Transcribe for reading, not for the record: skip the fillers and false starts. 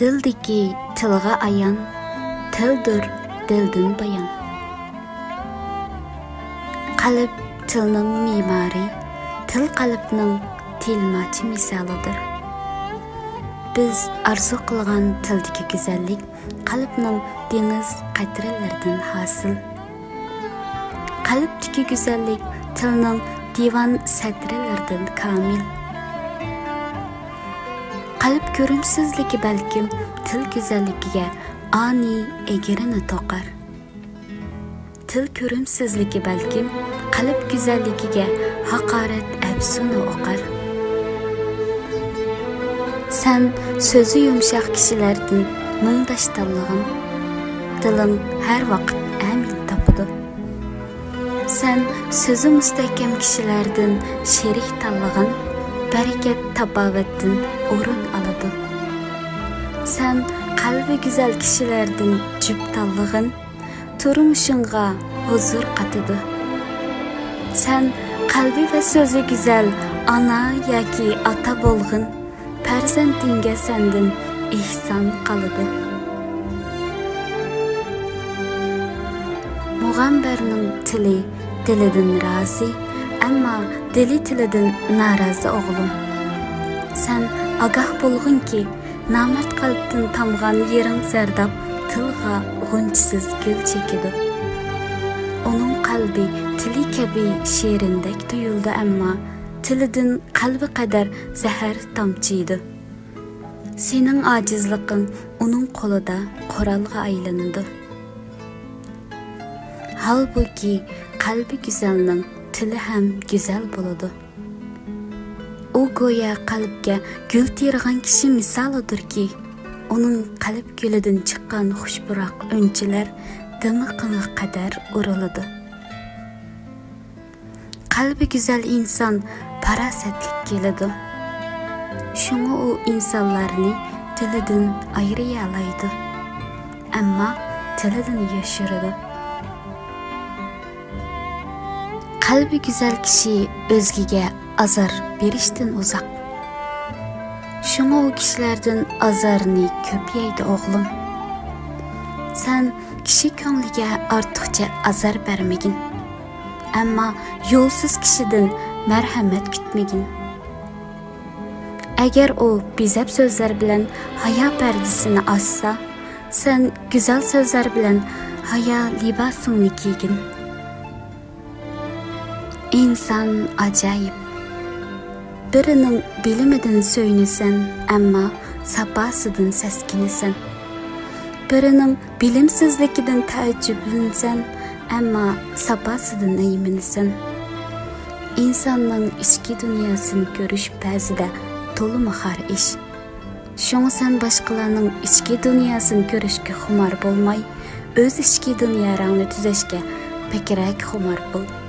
Dildeki tilga ayan, tildir dildin bayan. Qalb tilning mimari, til qalbning tilmachi misalidir. Biz arzu qilgan tildagi go'zallik qalbning dengiz qatralaridan hosil. Qalbdagi go'zallik tilning divan satralaridan kamil. Qalb ko'rimsizligi balkim til go'zalligiga ani egirini toqar. Til ko'rimsizligi balkim qalb go'zalligiga haqorat afsuni o'qar. Sen sözü yumşaq kişilerden mungdaştanlığın, diling her vaqt amin tapıdı. Sen sözü müstehkem kişilerden şerik tanlığın, bereket tapavetten orun alıdı. Sen kalbi güzel kişilerden cüptallığın, turmuşunga huzur katıdı. Sen kalbi ve sözü güzel ana yaki ata bolğun, Perzendinge sendin ihsan qalıdı. Muğamberning tili dilidan razi, amma dili tilidan narazi o'g'lim. Sen agah bolğun ki, namert qalbdan tamgan yering zardab tilga g'unchisiz gul chekidi. Onun qalbi tili kabi şerindek tuyuldu amma tilidan qalbi qadar zahar tamchiydi. Sening ajizliqing uning qo'lida qoralga aylanadi. Halbuki qalbi go'zalning tili ham go'zal bo'ladi. U go'yo qalbga gul tergan kishi misolidirki, uning qalb gulidan chiqqan xushburoq o'nchilar dimiqinga qadar uriladi. Qalbi go'zal inson parasatlik keladi. Şunu o insanlarni tilidan ayriyalaydi. Amma tilidan yashiradi. Qalbi güzel kishi o'zgiga azar berishdan uzoq. Şunu o kishilardan azarni ko'paydi o'g'lim. Sen kishi ko'ngliga ortiqcha azar bermagin. Amma yo'lsiz kishidan marhamat kutmagin. Eğer o bizep sözler bilen haya perdesini açsa, sen güzel sözler bilen haya libasını giygin. İnsan acayip. Birinin bilimidin söynesen, ama sapasıdın seskinisen. Birinin bilimsizlikidin tecrübünsen, ama sapasıdın eğiminisen. İnsanın içki dünyasını görüş bazıda tolu mahar iş. Şunu sen başkalarının içki dünyasını görüşke xumar bolmay, öz içki dünyarağını tüzeşke pekirek xumar bol.